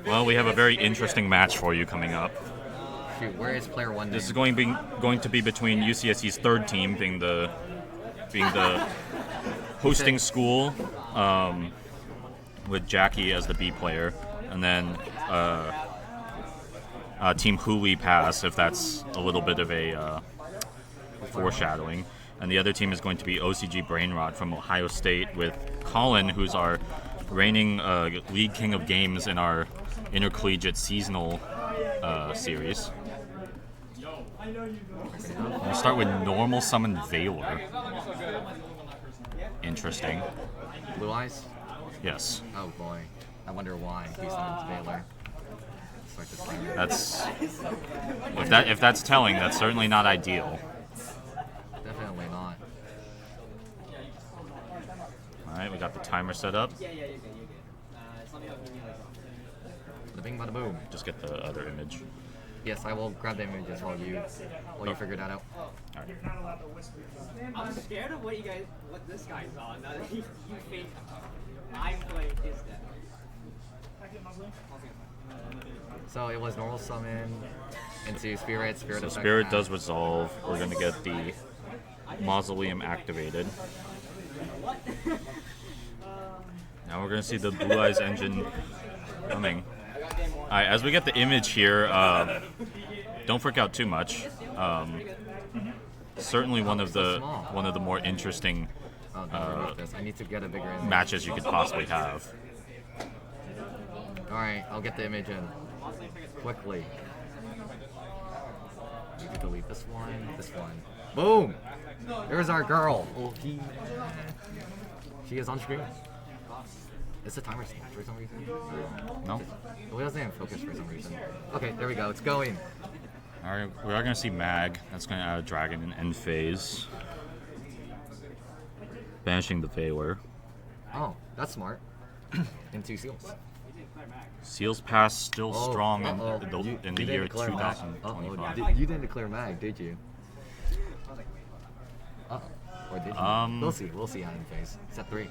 Well, we have a very interesting match for you coming up. Shoot, where is player one? This is going to be between UCSC's third team, being the hosting school, with Jackie as the B player, and then Team Huli Pass, if that's a little bit of a foreshadowing. And the other team is going to be OCG Brainrot from Ohio State, with Colin, who's our reigning league king of games in our Intercollegiate seasonal series. We'll start with normal summon Valor. Interesting. Blue Eyes? Yes. Oh boy. I wonder why he summons Valor. Start this game. That's if that's telling, that's certainly not ideal. Definitely not. Alright, we got the timer set up. The bing bada boom. Just get the other image. Yes, I will grab the images while you figure that out. Alright. I'm scared of what this guy's on. Now that you think I'm playing his deck. So it was normal summon into Spirit. So Effect Spirit path. does resolve. We're gonna get the Mausoleum activated. Now we're gonna see the Blue Eyes engine coming. Alright, as we get the image here, don't freak out too much. Certainly one of the more interesting Oh, don't remove this. I need to get a bigger image. matches you could possibly have. Alright, I'll get the image in. Quickly. You can delete this one. Boom! There's our girl! Oh, she is on screen. Is the timer stopped for some reason? No? It doesn't even focus for some reason. Okay, there we go. It's going. Alright, we are gonna see Mag. That's gonna add a dragon in end phase. Banishing the Valor. Oh, that's smart. Into seals. Seals Pass still strong You in the didn't year declare mag. 2025. You didn't declare mag, did you? Or did you? We'll see how in phase. Set 3.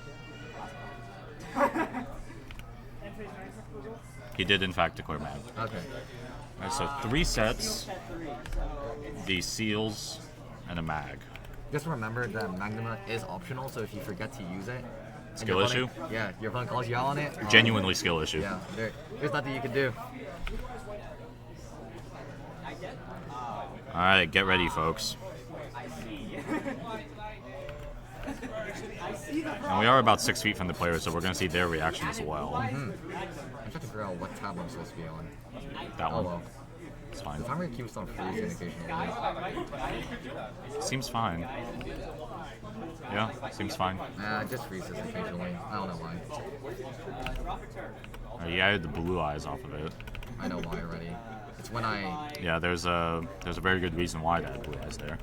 He did in fact declare Mag. Okay. Alright, so 3 sets, the Seals, and a Mag. Just remember that Magnuma is optional, so if you forget to use it... and Skill your issue? opponent- Yeah, your opponent calls you out on it. Genuinely skill issue. Yeah, there's nothing you can do. Alright, get ready, folks. And we are about 6 feet from the players, so we're going to see their reaction as well. I'm trying to figure out what tab I'm supposed to be on. That Oh one. well. It's fine. The timer keeps on freezing occasionally. Seems fine. Yeah, seems fine. Nah, it just freezes occasionally. I don't know why. He added the Blue Eyes off of it. I know why already. It's when I... Yeah, there's a very good reason why that Blue Eyes there.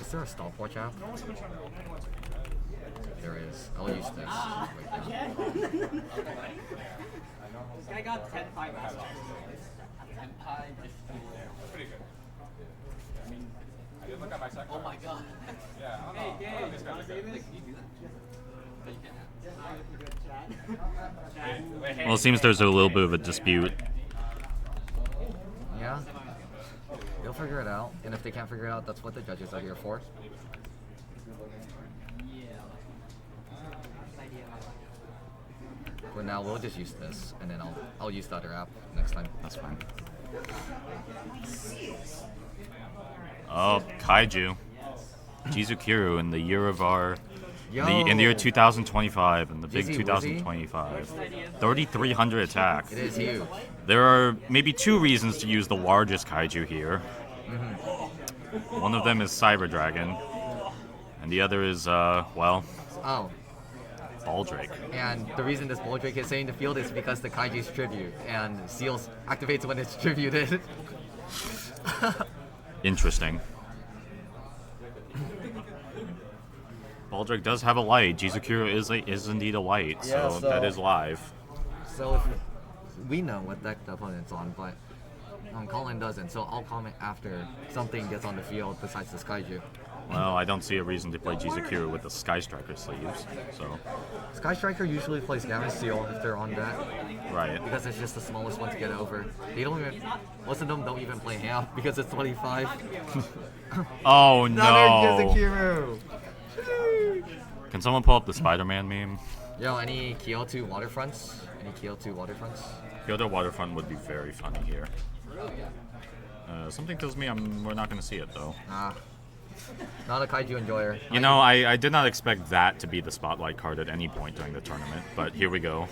Is there a stopwatch app? There is. I'll use this. This guy got 10 5 last time. Oh my god. Hey, Gabe, wanna say this? Can you do that? Well, it seems there's a little bit of a dispute. Yeah? They'll figure it out. And if they can't figure it out, that's what the judges are here for. But now we'll just use this, and then I'll use the other app next time. That's fine. Oh, Kaiju. Jizukiru in the year of our... in the year 2025, in the big Is he 2025. 3,300 attack. It is huge. There are maybe 2 reasons to use the largest Kaiju here. One of them is Cyber Dragon, and the other is, well, Oh, Baldrake. and the reason this Boldrake is saying the field is because the Kaiju's tribute, and Seals activates when it's tributed. Interesting. Baldrake does have a light. Jizukiru is indeed a light, Yeah, so so- that is live. So if we know what deck the opponent's on, but Colin doesn't, so I'll comment after something gets on the field besides this Kaiju. Well, I don't see a reason to play Jizukiru with the Sky Striker sleeves, so... Sky Striker usually plays Gamma Steel if they're on deck. Right. Because it's just the smallest one to get over. They don't even... Most of them don't even play half because it's 25. Oh, Another no! Jizukiru! Can someone pull up the Spider-Man meme? Yo, any Kyoto waterfronts? Any Kyoto waterfronts? Kyoto Waterfront would be very funny here. Something tells me we're not going to see it, though. Nah. Not a kaiju enjoyer. You know, I did not expect that to be the spotlight card at any point during the tournament, but here we go.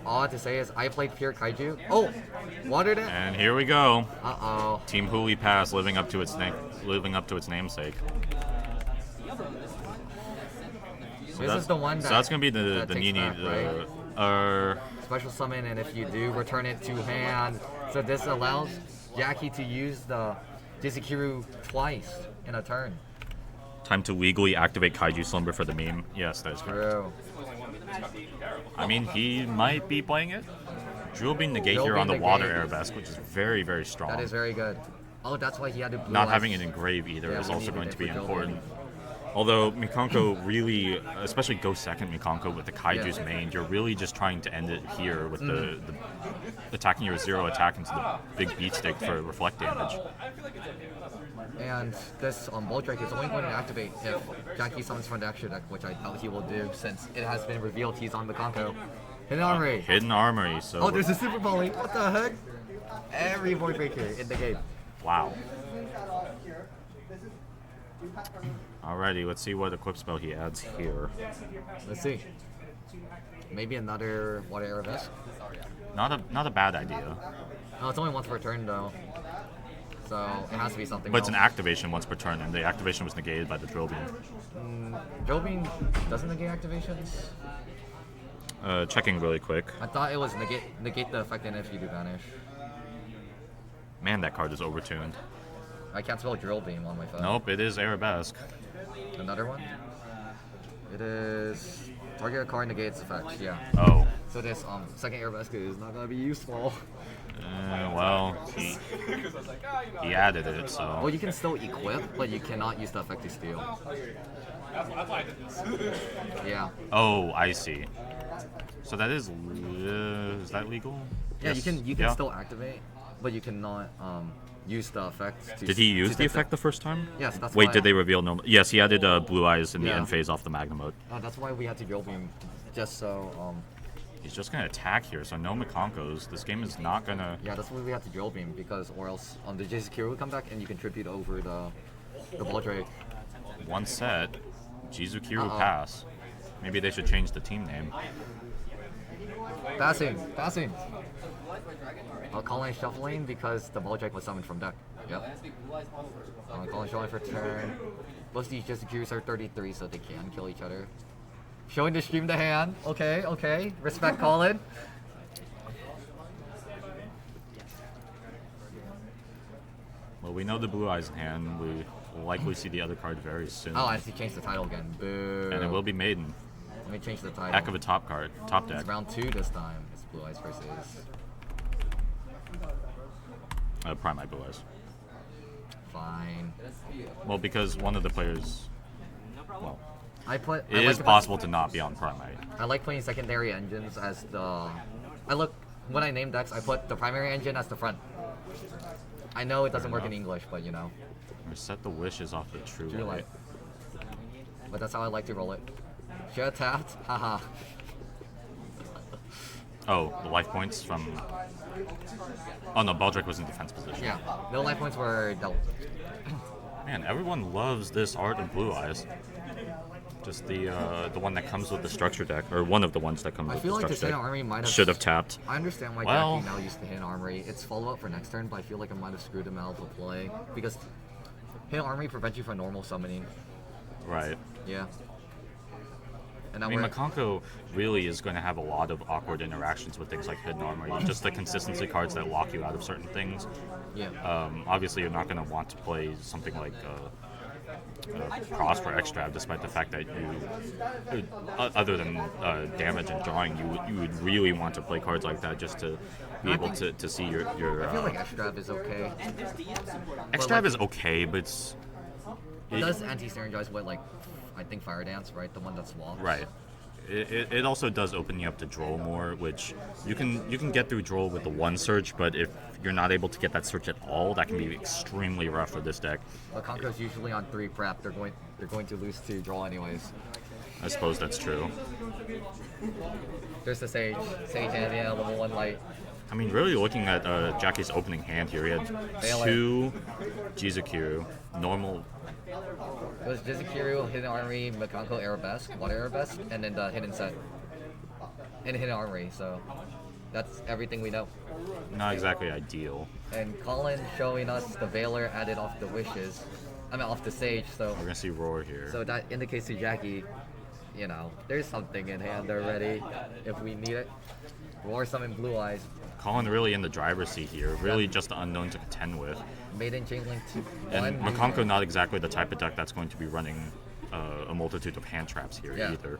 All I have to say is I played pure kaiju. Oh! Watered it? And here we go. Uh-oh. Team Huli Pass living up to its namesake. So This is the one so that's going to be the that takes Nini... back, right? uh, Special summon, and if you do, return it to hand. So this allows Jackie to use the Jizukiru twice in a turn. time to legally activate Kaiju Slumber for the meme. Yes, that is correct. True. I mean, he might be playing it. Drill Beam Negate Drill here Beam on the Negate. Water Arabesque, which is very, very strong. That is very good. Oh, that's why he had to blue Not eyes. having it engrave either Yeah, is we also needed going it to be for Drill important. Beam. Although Mikanko really, especially go second Mikanko with the Kaiju's Yeah. main, you're really just trying to end it here with the attacking your 0 attack into the big beat stick for reflect damage. And this Ball Drake is only going to activate if Jackie summons from the extra deck, which I doubt he will do since it has been revealed he's on Mikanko. Hidden Armory. Hidden Armory, so... Oh, there's a Super Volley. What the heck? Every Void Breaker in the game. Wow. Alrighty, let's see what equip spell he adds here. Let's see. Maybe another Water Arabesque. Not a bad idea. No, it's only once per turn though. So it has to be something But it's else. an activation once per turn, and the activation was negated by the Drill Beam. Drill Beam doesn't negate activations? Checking really quick. I thought it was negate the effect in if you do vanish. Man, that card is overtuned. I can't spell Drill Beam on my phone. Nope, it is Arabesque. Another one? It is target a card negates effects, yeah. Oh. So this second Arabesque is not gonna be useful. Well, he added it, so... Well, you can still equip, but you cannot use the effect to steal. Yeah. Oh, I see. So that is that legal? Yeah, Yes. you can still activate, but you cannot use the effect to... Did he use to the take effect the first time? Yes, that's Wait, why did they reveal no? Yes, he added Blue Eyes in the Yeah. end phase off the Magna mode. That's why we had to Drill Beam, just so... He's just gonna attack here, so no Mikankos. This game is not gonna... Yeah, that's why we had to Drill Beam, because or else the Jizukiru would come back and you contribute over the Ball Drake. One set, Jizukiru Uh-oh. pass. Maybe they should change the team name. Passing! Calling Shuffling because the Ball Drake was summoned from deck. Yep. Calling Shuffling for turn. Both these Jizukirus are 33, so they can kill each other. Showing the stream the hand. Okay. Respect Colin. Well, we know the Blue Eyes in hand. We will likely see the other card very soon. Oh, I see. Change the title again. Boo. And it will be Maiden. Let me change the title. Heck of a top card. Top deck. It's round 2 this time. It's Blue Eyes versus. Primite Blue Eyes. Fine. Well, because one of the players... Well, it is possible to not be on Primite. I like playing secondary engines as the... When I name decks, I put the primary engine as the front. I know it doesn't work in English, but you know. Reset the wishes off the True True Light. Light. But that's how I like to roll it. Should have tapped? Haha. Oh, the life points from... Oh no, Baldric was in defense position. Yeah. No life points were dealt. Man, everyone loves this art of Blue Eyes. Just the one that comes with the structure deck, or one of the ones that comes I with feel the like the structure Hidden deck. Armory might have... Should have tapped. I understand why Well- Jackie now used the Hidden Armory. It's follow-up for next turn, but I feel like I might have screwed him out of play. Because Hidden Armory prevents you from normal summoning. Right. Yeah. And now I mean, we're... Mikanko really is going to have a lot of awkward interactions with things like Hidden Armory. Just the consistency cards that lock you out of certain things. Yeah. Obviously, you're not going to want to play something like Cross for Extra, despite the fact that you, other than damage and drawing, you would really want to play cards like that just to be able to see your I feel like Extra is okay. Extra is okay, but it's It does anti-synergize with, like, I think Fire Dance, right? The one that swaps. Right. It also does open you up to Droll more, which you can get through Droll with the one search, but if you're not able to get that search at all, that can be extremely rough for this deck. Mikanko's usually on 3 prep. They're going to lose to Droll anyways. I suppose that's true. There's the Sage. Sage and yeah, level 1 light. I mean, really looking at Jackie's opening hand here, he had Baylor. 2 Jizukiru, normal. It was Jizukiru, Hidden Armory, Mikanko, Arabesque, Water Arabesque, and then the Hidden Set. And Hidden Armory, so that's everything we know. Not exactly ideal. And Colin showing us the Veiler added off the Wishes. I mean, off the Sage, so... We're gonna see Roar here. So that indicates to Jackie, you know, there's something in hand already if we need it. Roar summon Blue Eyes. Colin really in the driver's seat here, really just the unknown to contend with. Maiden Changeling 2. And Mikanko not exactly the type of deck that's going to be running a multitude of hand traps here Yeah. either.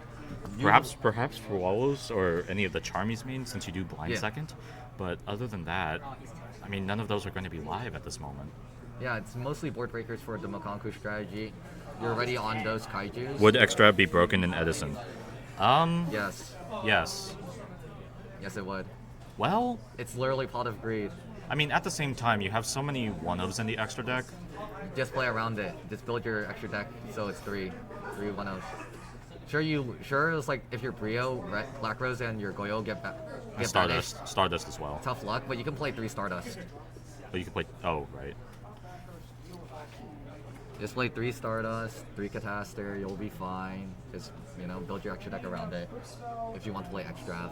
Perhaps for Wallows or any of the Charmies mains, since you do blind Yeah. second. But other than that, I mean, none of those are going to be live at this moment. Yeah, it's mostly board breakers for the Mikanko strategy. You're already on those kaijus. Would Extra be broken in Edison? Yes. Yes. Yes, it would. Well, It's literally Pot of Greed. I mean, at the same time, you have so many one-ofs in the extra deck. Just play around it. Just build your extra deck so it's 3 one-ofs. Sure, it's like if your Brio, Black Rose, and your Goyo get banished, Stardust as well. tough luck, but you can play 3 Stardust. But you can play. Oh, right. Just play 3 Stardust, 3 Cataster, you'll be fine. Just, you know, build your extra deck around it if you want to play Extra.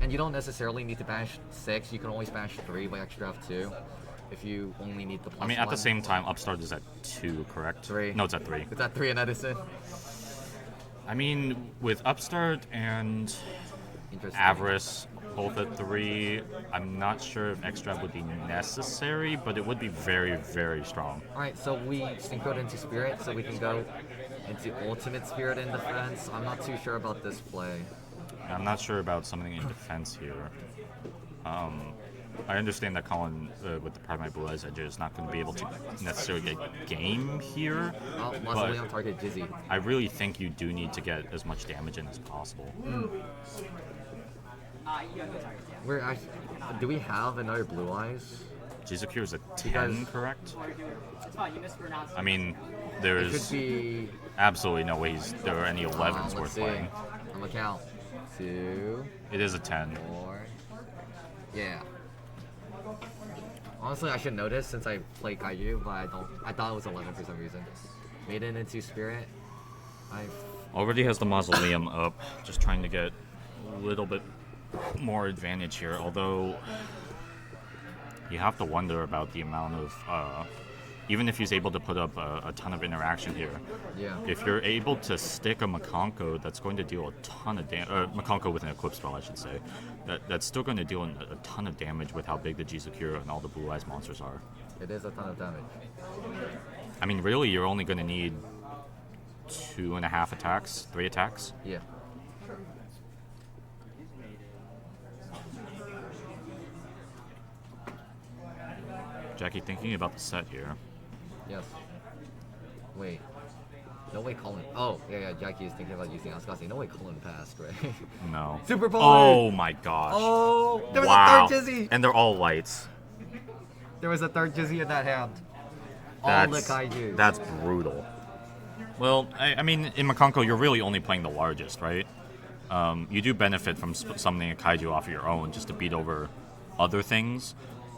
And you don't necessarily need to banish 6, you can always banish 3 by Extra 2 if you only need the plus I mean, at the one. same time, Upstart is at 2, correct? 3. No, it's at 3. It's at 3 in Edison. I mean, with Upstart and Interesting. Avarice both at 3, I'm not sure if Extra would be necessary, but it would be very, very strong. Alright, so we synchroed into Spirit, so we can go into Ultimate Spirit in defense. I'm not too sure about this play. I'm not sure about something in defense here. I understand that Colin, with the Primite Blue Eyes Edge, is not going to be able to necessarily get game here. Mausoleum on target Jizzy. I really think you do need to get as much damage in as possible. You have no targets, yeah. We're actually, do we have another Blue Eyes? Jizukiru is a 10, Because- correct? It's fine, you mispronounced it. I mean, It there's could be. absolutely no way there are any 11s Let's worth see. playing. I'm gonna count. 2, It is a 10. 4. Yeah. Honestly, I should know this since I play Kaiju, but I don't. I thought it was 11 for some reason. Maiden into Spirit. Already has the Mausoleum up, just trying to get a little bit more advantage here, although you have to wonder about the amount of, even if he's able to put up a ton of interaction here, Yeah. if you're able to stick a Mikanko, that's going to deal a ton of damage, Mikanko with an Eclipse spell, I should say, that's still going to deal a ton of damage with how big the Jizukiru and all the Blue Eyes monsters are. It is a ton of damage. I mean, really, you're only going to need 2.5 attacks, 3 attacks. Yeah. Jackie, thinking about the set here. Yes. Wait. No way Colin. Oh, yeah, Jackie is thinking about using. I was gonna say, no way Colin passed, right? No. Super Bowl! Oh my gosh. Oh! There was Wow. a third Jizzy! And they're all lights. There was a third Jizzy in that hand. All the That's, Kaiju. that's brutal. Well, I mean, in Mikanko, you're really only playing the largest, right? You do benefit from summoning a Kaiju off of your own just to beat over other things,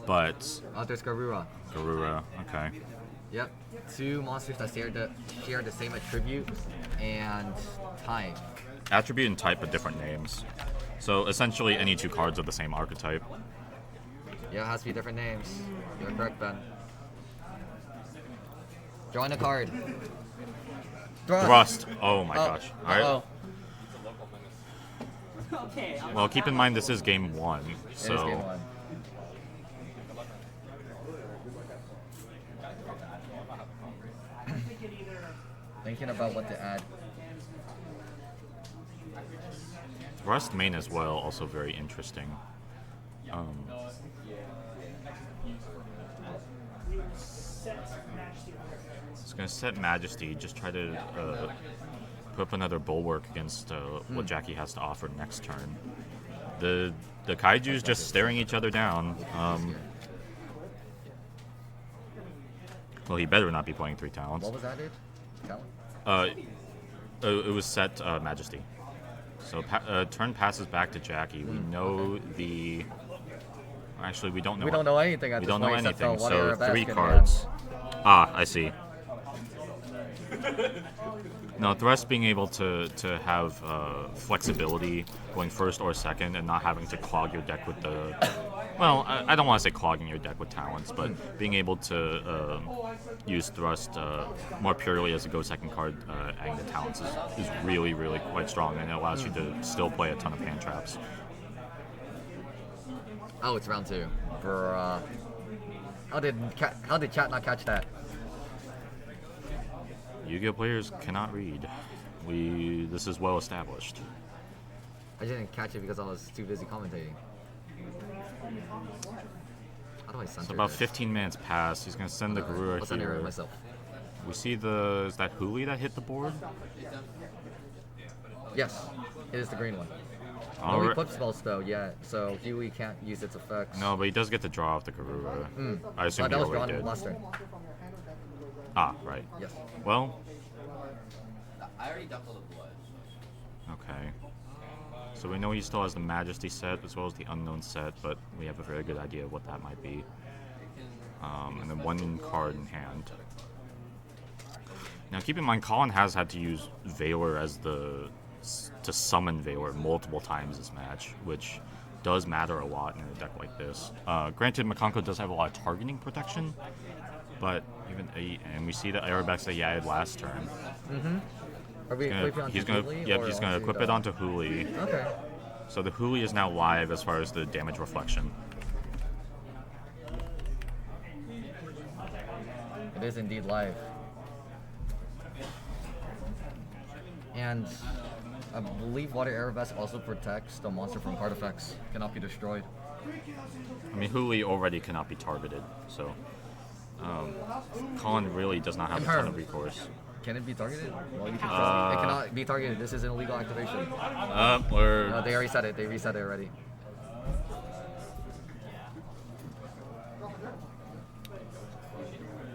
but... Oh, there's Garura. Garura, okay. Yep. 2 monsters that share the same attribute and time. Attribute and type are different names. So essentially any 2 cards of the same archetype. Yeah, it has to be different names. You're correct, Ben. Drawing a card. Thrust. Oh my gosh. Alright. Uh-oh. Okay, Well, keep in mind this is game 1, It is so... game 1. Thinking about what to add. Thrust main as well, also very interesting. It's gonna set Majesty. Just try to put up another bulwark against what Jackie has to offer next turn. The Kaiju's just staring each other down. Well, he better not be playing 3 talents. What was added? Talent? It was set Majesty. So turn passes back to Jackie. We know the. Actually, we don't know. We don't know anything at We this don't know point. except anything. for what So Arabesque 3 in cards. hand. Ah, I see. No, Thrust being able to have flexibility going first or second and not having to clog your deck with the. Well, I don't want to say clogging your deck with talents, but being able to use Thrust more purely as a go second card, adding the talents is really, really quite strong, and it allows you to still play a ton of hand traps. Oh, it's round 2. For how did chat not catch that? YuGiOh players cannot read. This is well established. I didn't catch it because I was too busy commentating. How do I center So about this? 15 minutes pass. He's gonna send the Garura I'll center it here. myself. We see is that Huli that hit the board? Yes, it is the green one. All No right. equip spells though yet, so Huey can't use its effects. No, but he does get to draw off the Garura. I assume that he was already drawn did. last turn. Ah, right. Yes. Well, I already dumped all the blood. okay. So we know he still has the Majesty set as well as the Unknown set, but we have a very good idea of what that might be. And then 1 card in hand. Now keep in mind, Colin has had to use Valor to summon Valor multiple times this match, which does matter a lot in a deck like this. Granted, Mikanko does have a lot of targeting protection, but and we see the Arabesque that he added last turn. Are we equipping onto He's gonna Huli, yep, or he's gonna onto equip the- it onto Huli. Okay. So the Huli is now live as far as the damage reflection. It is indeed live. And I believe Water Arabesque also protects the monster from card effects. Cannot be destroyed. I mean, Huli already cannot be targeted, so Colin really does not have a ton of recourse. Can it be targeted? Well, you can trust me. It cannot be targeted. This is an illegal activation. No, they already said it. They reset it already.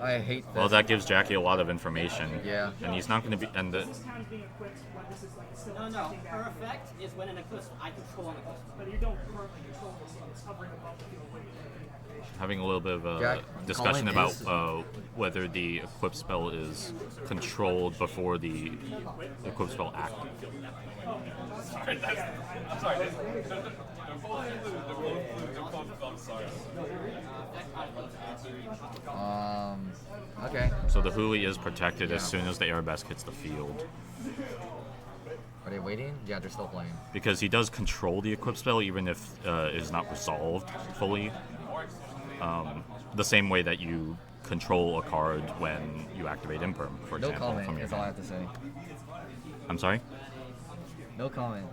I hate this. Well, that gives Jackie a lot of information. Yeah. And he's not going to be. And the, No. Her effect is when an eclipse I control an eclipse. But you don't currently control this, so it's hovering above the field weight. having a little bit of a Jack, discussion Colin about is- whether the equip spell is controlled before the equip spell act. Okay. So the Huli is protected as soon as the Arabesque hits the field. Are they waiting? Yeah, they're still playing. Because he does control the equip spell even if it is not resolved fully. The same way that you control a card when you activate Imperm, for No example. comment from your is all I hand. have to say. I'm sorry? No comment.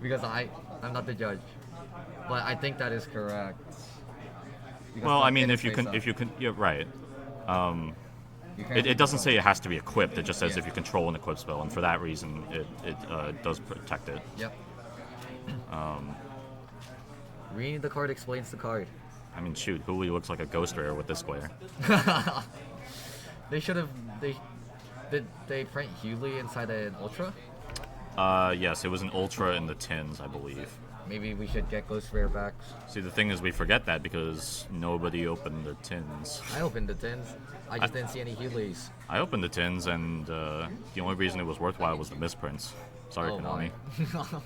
Because I'm not the judge. But I think that is correct. Because Well, I Tom mean, didn't if you say can, so. yeah, right. You can't It doesn't say control. it has to be equipped. It just says Yeah. if you control an equip spell, and for that reason, it does protect it. Yep. Reading the card explains the card. I mean, shoot, Huli looks like a ghost rare with this square. They should have. Did they print Hewley inside an Ultra? Yes, it was an Ultra in the tins, I believe. Maybe we should get Ghost Rare backs. See, the thing is, we forget that because nobody opened the tins. I opened the tins. I just didn't see any Hewleys. I opened the tins, and the only reason it was worthwhile was the misprints. Sorry, Oh Konami. my.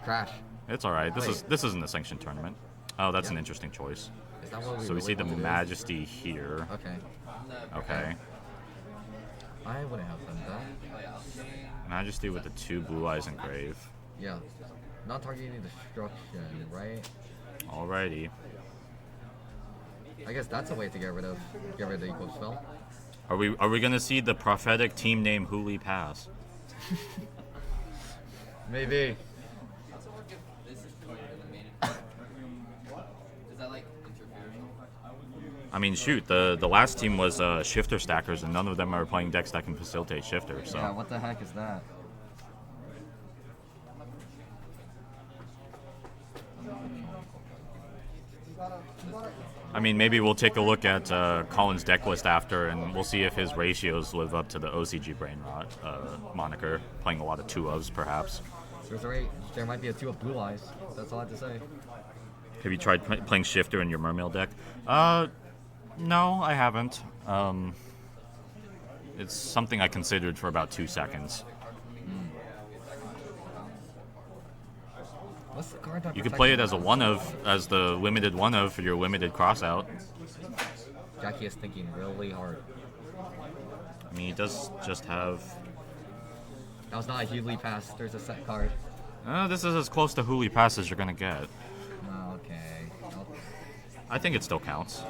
Crash. It's all right. This Wait. isn't a sanctioned tournament. Oh, that's an interesting choice. Is that what we So we really see the want to do? Majesty here. Okay. Okay. I wouldn't have done that. Majesty with the 2 blue eyes engraved. Yeah. Not targeting destruction, right? Alrighty. I guess that's a way to get rid of the equal spell. Are we gonna see the prophetic team name Huli pass? Maybe. Does that like interfere? I mean, shoot, the last team was shifter stackers, and none of them are playing decks that can facilitate shifter. So Yeah, what the heck is that? I mean, maybe we'll take a look at Colin's deck list after, and we'll see if his ratios live up to the OCG Brainrot moniker. Playing a lot of 2-ofs, perhaps. There might be a 2 of Blue Eyes. That's all I have to say. Have you tried playing shifter in your Mermail deck? No, I haven't. It's something I considered for about 2 seconds. What's the card? You could play it as a 1-of, as the limited 1-of for your limited crossout. Jackie is thinking really hard. I mean, he does just have... That was not a Hughley pass. There's a set card. This is as close to Hooli Pass as you're going to get. Oh, okay. I think it still counts.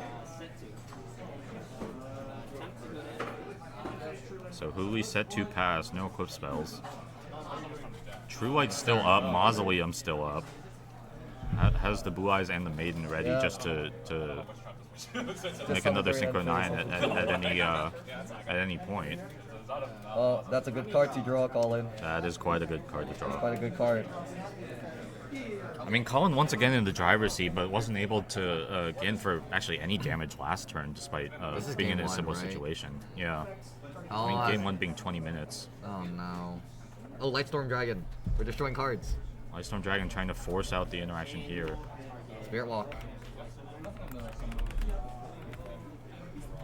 So Hooli set 2 pass, no equip spells. True Light's still up, Mausoleum's still up. Has the Blue Eyes and the Maiden ready just to make another Synchro 9 at any point. Well, that's a good card to draw, Colin. That is quite a good card to draw. That's quite a good card. I mean, Colin once again in the driver's seat, but wasn't able to get in for actually any damage last turn, despite being in a similar situation. Yeah. Oh, I mean, game 1 being 20 minutes. Oh no. Oh, Lightstorm Dragon. We're destroying cards. Lightstorm Dragon trying to force out the interaction here. Spirit Walk.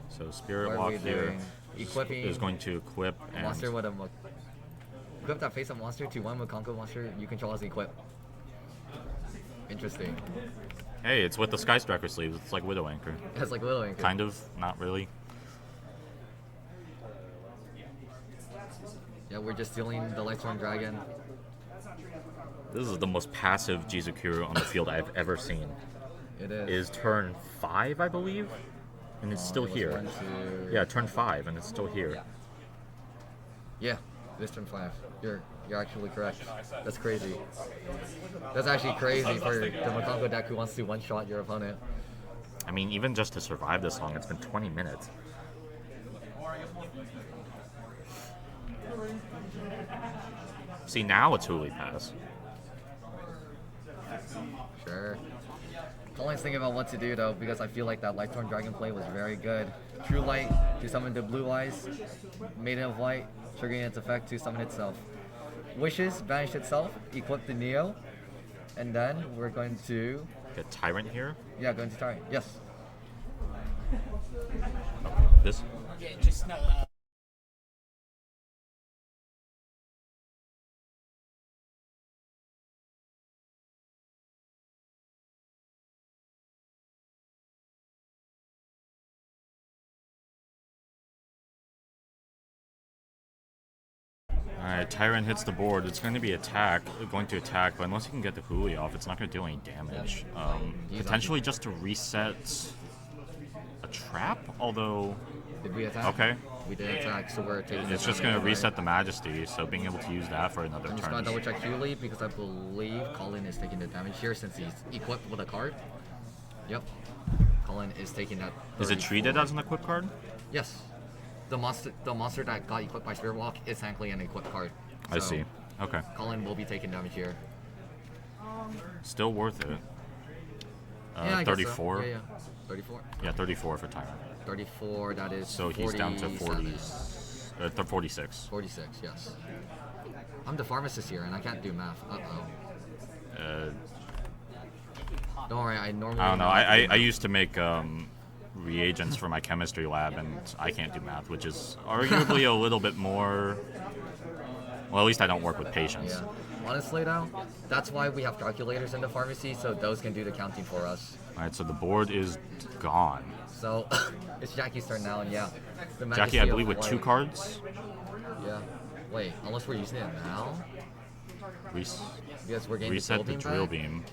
So Spirit What are Walk we here doing? Equipping is going to equip a and monster with a equip that face up monster to one Mikanko monster you control as equip. Interesting. hey, it's with the Sky Striker sleeves. It's like Widow Anchor. It's like Widow Anchor. Kind of, not really. Yeah, we're just stealing the Lightstorm Dragon. This is the most passive Jizukuru on the field I've ever seen. It It is. is turn 5, I believe, and it's still It was here. 1, 2. Yeah, turn 5, and it's still here. Yeah, this turn 5. You're actually correct. That's crazy. That's actually crazy for the Mikanko deck who wants to one-shot your opponent. I mean, even just to survive this long, it's been 20 minutes. See, now it's Hooli Pass. Sure. Colin's thinking about what to do though, because I feel like that Lightstorm Dragon play was very good. True Light to summon the Blue Eyes, Maiden of Light, triggering its effect to summon itself. Wishes, banish itself, equip the Neo, and then we're going to... Get Tyrant here. going to Tyrant. Yes. This. Yeah, just no. Alright, Tyrant hits the board. It's going to be going to attack, but unless he can get the Hooli off, it's not going to do any damage. Potentially just to reset a trap, although... Did we attack? Okay. We did attack, so we're taking... It's just going to reset the Majesty, so being able to use that for another I'm just going to turn. double check Hughley, because I believe Colin is taking the damage here since he's equipped with a card. Yep. Colin is taking that... Is it treated as an equip card? Yes. The monster that got equipped by Spirit Walk is technically an equipped card. I So, see. Okay. Colin will be taking damage here. Still worth it. Yeah, I guess so. 34. Yeah. 34. Yeah, 34 for Tyrant. 34, that is So he's down to 47. 46. 46, yes. I'm the pharmacist here, and I can't do math. Uh-oh. Uh, Don't worry, I normally... I don't know. know how to do I math. used to make reagents for my chemistry lab, and I can't do math, which is arguably a little bit more... Well, at least I don't work with patients. Yeah. Honestly, though, that's why we have calculators in the pharmacy, so those can do the counting for us. Alright, so the board is gone. So, it's Jackie's turn now, and yeah. The Jackie, Majesty I of believe, with 2 Light. cards. Yeah. Wait, unless we're using it now? Res- Because we're getting reset the the drill back. beam.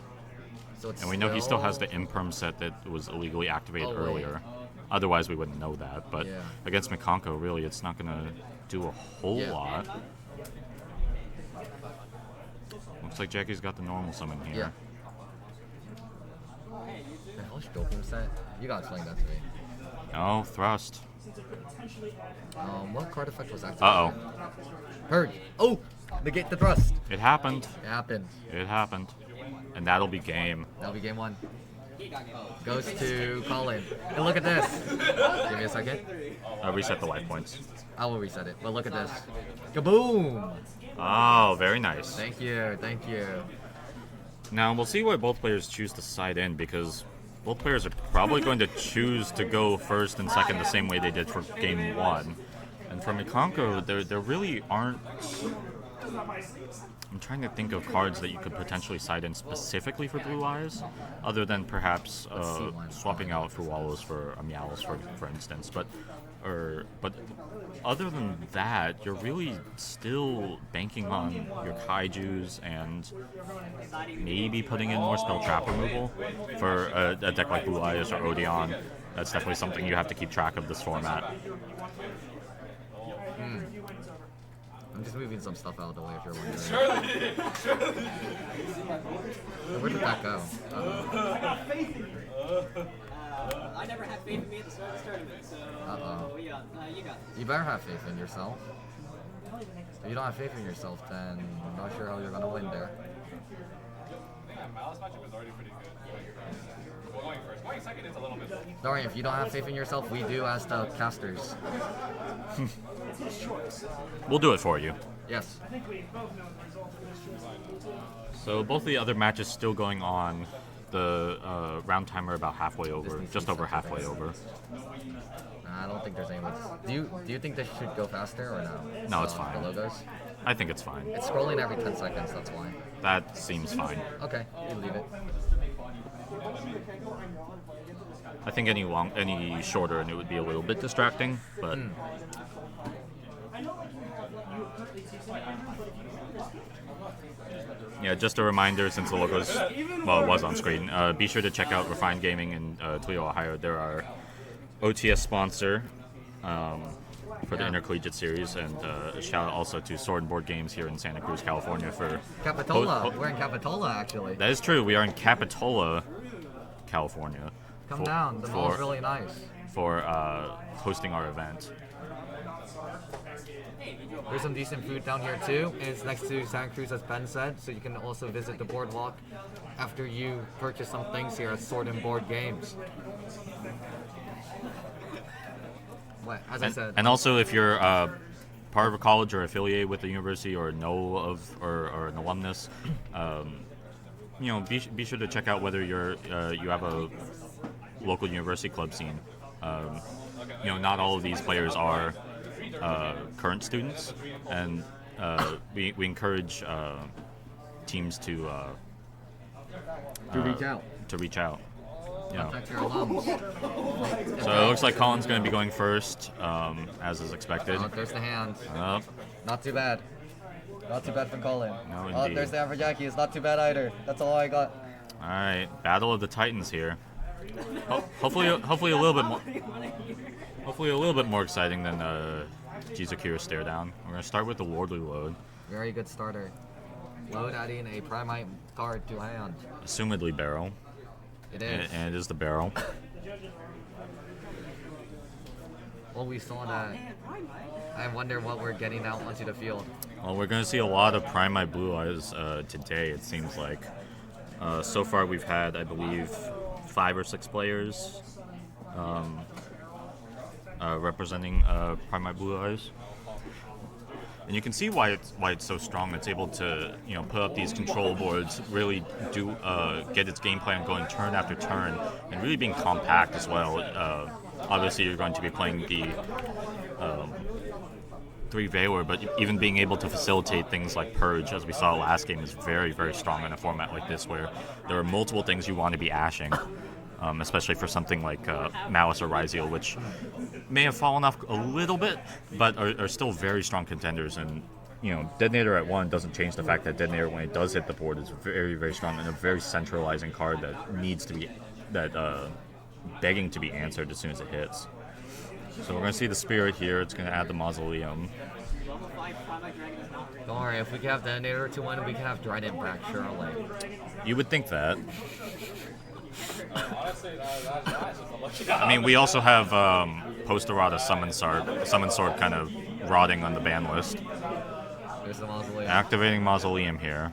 So it's And we know he still has the imperm set that was illegally activated Oh, wait. earlier. Otherwise, we wouldn't know that. But Yeah. against Mikanko, really, it's not going to do a whole Yeah. lot. Looks like Jackie's got the normal summon Yeah. here. The hell's drill beam set? You gotta explain that to me. Oh, thrust. What card effect was that? Uh-oh. Heard. Oh! Negate the thrust. It happened. It happened. It happened. And that'll be game. That'll be game 1. Goes to Colin. And look at this. Give me a second. Reset the life points. I will reset it. But look at this. Kaboom! Oh, very nice. Thank you. Thank you. Now, we'll see why both players choose to side in, because both players are probably going to choose to go first and second the same way they did for game 1. And for Mikanko, there really aren't... I'm trying to think of cards that you could potentially side in specifically for Blue Eyes, other than perhaps swapping out for Wallows for Meowls, for instance. But other than that, you're really still banking on your Kaijus and maybe putting in more spell trap removal for a deck like Blue Eyes or Odeon. That's definitely something you have to keep track of this format. I'm just moving some stuff out of the way if you're wondering. Where did that go? I never had faith in me at the start of this tournament, so you got this. You better have faith in yourself. If you don't have faith in yourself, then I'm not sure how you're going to win there. Yeah, Malice matchup is already pretty good. Well, going first. Going second is a little bit. Don't worry, if you don't have faith in yourself, we do as the casters. We'll do it for you. Yes. So both the other matches still going on. The round timer about halfway over, just over halfway over. I don't think there's any way. Do you think this should go faster or no? No, it's fine. The logos? I think it's fine. It's scrolling every 10 seconds, that's why. That seems fine. Okay, you leave it. I think any shorter and it would be a little bit distracting, but yeah, just a reminder, since the logos, well, it was on screen, be sure to check out Refined Gaming in Toledo, Ohio. They're our OTS sponsor for the Intercollegiate series, and a shout out also to Sword&Board Games here in Santa Cruz, California for... Capitola. We're in Capitola, actually. That is true. We are in Capitola, California. Come down. The mall's really nice. For hosting our event. There's some decent food down here too, and it's next to Santa Cruz, as Ben said, so you can also visit the boardwalk after you purchase some things here at Sword&Board Games. What? As I said. And also, if you're part of a college or affiliated with the university or know of or an alumnus, be sure to check out whether you have a local university club scene. Not all of these players are current students, and we encourage teams to reach out. To reach out. Contact your alums. So it looks like Colin's going to be going first, as is expected. Oh, there's the hand. Up. Not too bad. Not too bad for Colin. No, Oh, indeed. there's the Aphrodite. It's not too bad either. That's all I got. All right, Battle of the Titans here. Hopefully a little bit more. Hopefully a little bit more exciting than Jizukira's stare down. We're gonna start with the Wardley load. Very good starter. Load adding a Primite card to hand. Assumedly barrel. It is. And it is the barrel. Well, we saw that. I wonder what we're getting out onto the field. Well, we're gonna see a lot of Primite Blue Eyes today. It seems like. So far, we've had, I believe, 5 or 6 players representing Primite Blue Eyes, and you can see why it's so strong. It's able to put up these control boards, really do get its game plan going turn after turn, and really being compact as well. Obviously, you're going to be playing the 3 Veiler, but even being able to facilitate things like Purge, as we saw last game, is very, very strong in a format like this, where there are multiple things you want to be ashing, especially for something like Malice or Ryzeal, which may have fallen off a little bit, but are still very strong contenders. And Detonator at 1 doesn't change the fact that Detonator, when it does hit the board, is very, very strong and a very centralizing card that needs to be begging to be answered as soon as it hits. So we're going to see the Spirit here. It's going to add the Mausoleum. Don't worry, if we can have Detonator to win, we can have Trident back, surely. You would think that. Honestly, that's just a lucky. I mean, we also have Posterada Summon Sword kind of rotting on the ban list. There's the Mausoleum. Activating Mausoleum here.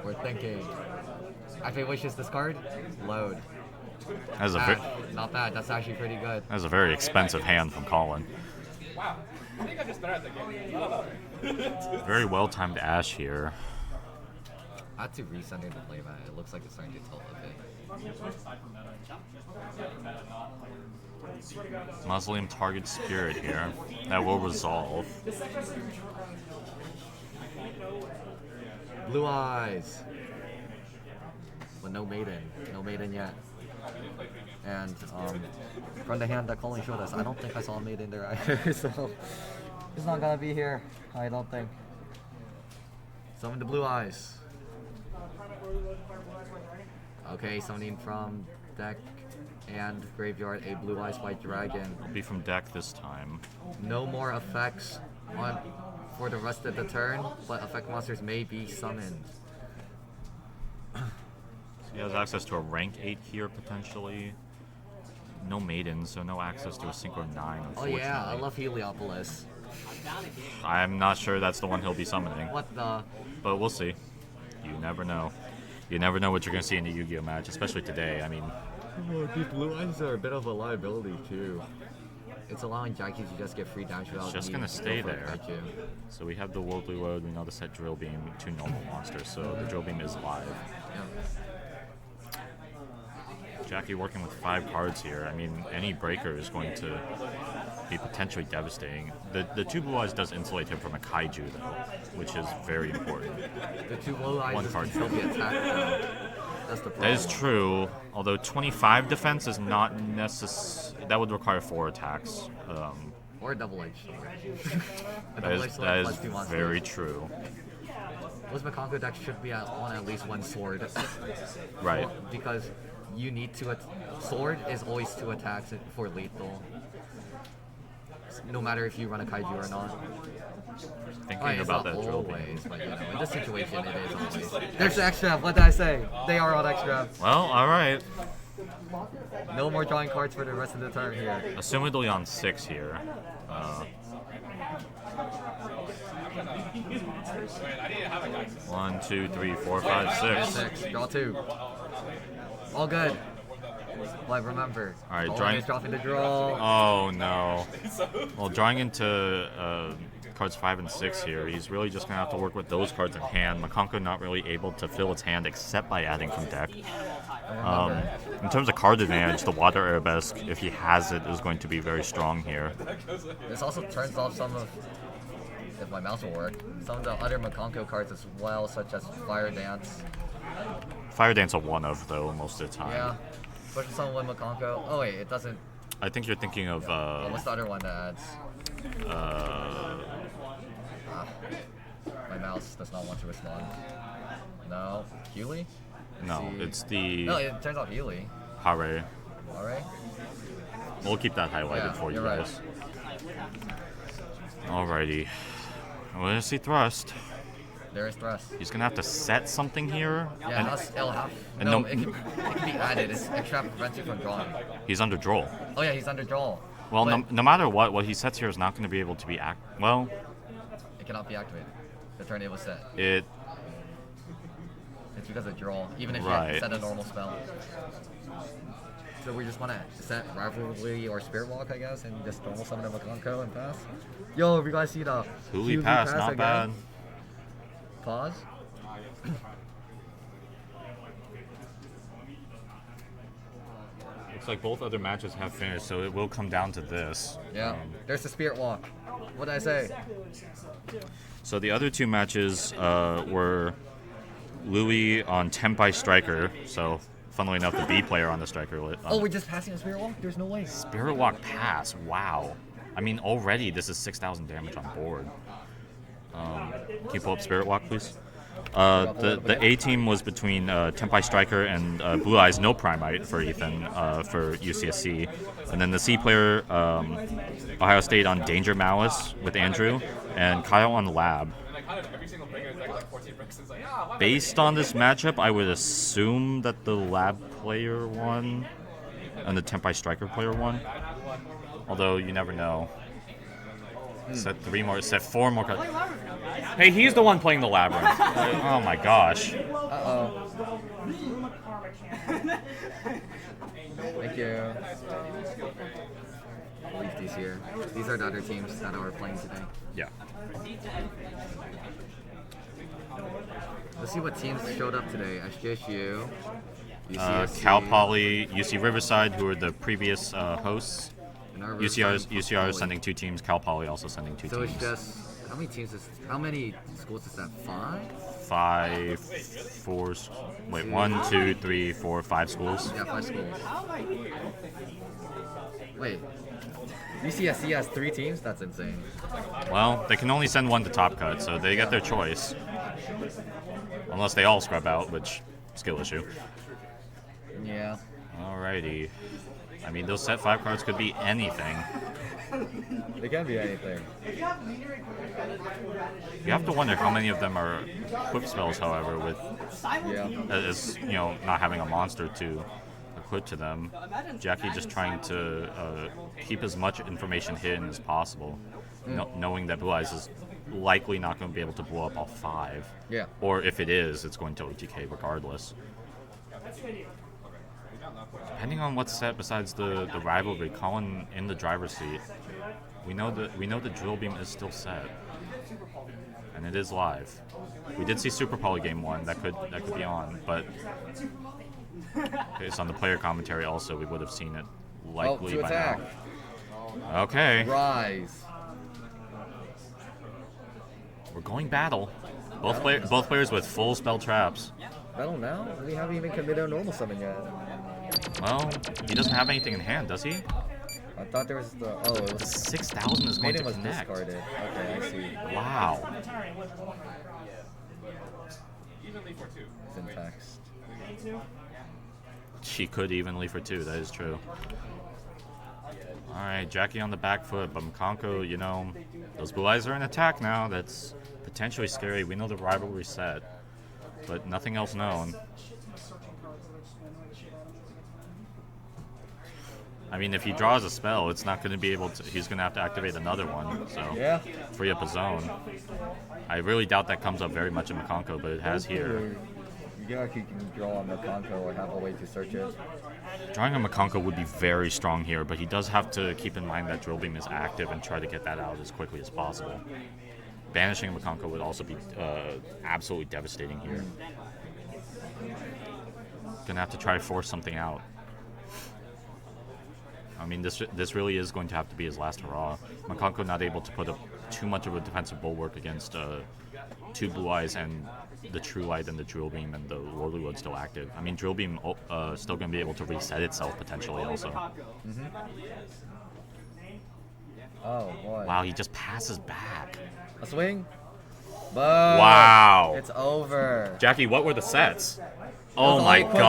We're thinking. Activate wishes, discard, load. That's Not bad. That's actually pretty good. a very expensive hand from Colin. Wow. I think I'm just better at the game. Very well timed Ash here. I had to recenter the playmat. It looks like it's starting to tilt a bit. Mausoleum targets Spirit here. That will resolve. Blue Eyes. But no Maiden. No Maiden yet. And from the hand that Colin showed us, I don't think I saw a Maiden there either, so it's not gonna be here, I don't think. Summon the Blue Eyes. Okay, summoning from deck and graveyard a Blue Eyes White Dragon. It'll be from deck this time. No more effects for the rest of the turn, but effect monsters may be summoned. He has access to a rank 8 here potentially. No Maiden, so no access to a Synchro 9, Oh unfortunately. yeah, I love Heliopolis. I'm not sure that's the one he'll be summoning, What the? but we'll see. You never know. You never know what you're going to see in a Yu-Gi-Oh match, especially today. I mean, These Blue Eyes are a bit of a liability too. It's allowing Jackie to just get free damage without just needing going to to stay go for a there. Kaiju. So we have the Worldly Road, we know the set Drill Beam, 2 normal monsters, so the Drill Beam is live. Yeah. Jackie working with 5 cards here. I mean, any breaker is going to be potentially devastating. The 2 Blue Eyes does insulate him from a Kaiju, though, which is very important. The 2 Blue Eyes One is card. still be attacked though. That's the problem. That is true, although 25 defense is not necessary. That would require 4 attacks. Or a double edge. That is very true. Those Mikanko decks should be on at least 1 sword. Right. Because you need to. Sword is always 2 attacks for lethal. No matter if you run a Kaiju or not. Thinking It's about not that Drill Beam. always, but you know, in this situation it is always. There's the extra. What did I say? They are on extra. Well, alright. No more drawing cards for the rest of the turn here. Assumedly on 6 here. I need to have a guy. 1, 2, 3, 4, 5, 6. 6. Draw 2. All good. But remember, Alright, Colin drawing. is dropping the draw. Oh no. Well, drawing into cards 5 and 6 here, he's really just gonna have to work with those cards in hand. Mikanko not really able to fill its hand except by adding from deck. In terms of card advantage, the Water Arabesque, if he has it, is going to be very strong here. This also turns off some of, if my mouse will work, some of the other Mikanko cards as well, such as Fire Dance. Fire Dance a 1-of though most of the time. Yeah, especially someone with Mikanko. Oh wait, it doesn't. I think you're thinking of What's the other one that adds? My mouse does not want to respond. No, Healy? no, it's the No, it turns off Healy. Hare. Alright. We'll keep that highlighted Yeah, for you you're right. guys. Alrighty. We're gonna see Thrust. There is Thrust. He's gonna have to set something here. Yeah, and it'll have. and No, no- it can be added. It's extra prevents you from drawing. he's under draw. Oh yeah, he's under draw. Well, But no matter what he sets here is not going to be able to be well. it cannot be activated. The turn it was set. It It's because of draw, even if Right. you set a normal spell. So we just want to set Rivalry or Spirit Walk, I guess, and just normal summon a Mikanko and pass. Yo, if you guys see the Huli Huli pass, not again, bad. Pause. Looks like both other matches have finished, so it will come down to this. Yeah, there's the Spirit Walk. What did I say? So the other 2 matches were Louis on Tenpai Striker. So, funnily enough, the B player on the Striker list. Oh, we're just passing a Spirit Walk? There's no way. Spirit Walk pass. Wow. I mean, already this is 6,000 damage on board. Can you pull up Spirit Walk, please? The A team was between Tenpai Striker and Blue Eyes No Primite for Ethan for UCSC, and then the C player Ohio State on Danger Malice with Andrew, and Kyle on Lab. And like kind of every single breaker is like 14%. works. It's like, why am I Based on this matchup, I would assume that the lab player won and the Tempai Striker player won. Although you never know. Set 4 more cards. Hey, he's the one playing the labyrinth. Oh my gosh. Uh-oh. Thank you. I'll leave these here. These are the other teams that are playing today. Yeah. Let's see what teams showed up today. SJSU, UCSC, Cal Poly, UC Riverside, who are the previous hosts. UCR is sending 2 teams. Cal Poly also sending 2 So teams. it's just how many schools is that? 5? 1, 2, 3, 4, 5 schools. Yeah, 5 schools. Wait, UCSC has 3 teams? That's insane. Well, they can only send 1 to Top Cut, so they get their choice. Unless they all scrub out, which skill issue. Yeah. Alrighty. I mean, those set 5 cards could be anything. They can be anything. You have to wonder how many of them are equip spells, however, with as not having a monster to equip to them. Jackie just trying to keep as much information hidden as possible, knowing that Blue Eyes is likely not going to be able to blow up all 5. Yeah. Or if it is, it's going to OTK regardless. Depending on what's set besides the rivalry, Colin in the driver's seat. We know the drill beam is still set, and it is live. We did see Super Poly Game 1 that could be on, but based on the player commentary, also we would have seen it likely to by attack. now. Okay, Rise. we're going battle. Both players with full spell traps. Battle now? We haven't even committed a normal summon yet. Well, he doesn't have anything in hand, does he? I thought there was the. Oh, it was. 6,000 is going Maiden to was connect. discarded. Okay, I see. Wow. evenly for 2? Syntax. She could evenly for 2, that is true. Alright, Jackie on the back foot, but Mikanko, those Blue Eyes are in attack now. That's potentially scary. We know the rivalry set, but nothing else known. I mean, if he draws a spell, it's not going to be able to. He's going to have to activate another one, so Yeah. free up a zone. I really doubt that comes up very much in Mikanko, but it has here. Yeah, he can draw on Mikanko or have a way to search it. Drawing a Mikanko would be very strong here, but he does have to keep in mind that Drill Beam is active and try to get that out as quickly as possible. Banishing a Mikanko would also be absolutely devastating here. Gonna have to try to force something out. I mean, this really is going to have to be his last hurrah. Mikanko not able to put up too much of a defensive bulwark against 2 Blue Eyes and the True Light and the Drill Beam and the Lordly Wood still active. I mean, Drill Beam still going to be able to reset itself potentially also. Mm-hmm. Oh, boy. Wow, he just passes back. A swing? But Wow. it's over. Jackie, what were the sets? Oh Those my all god.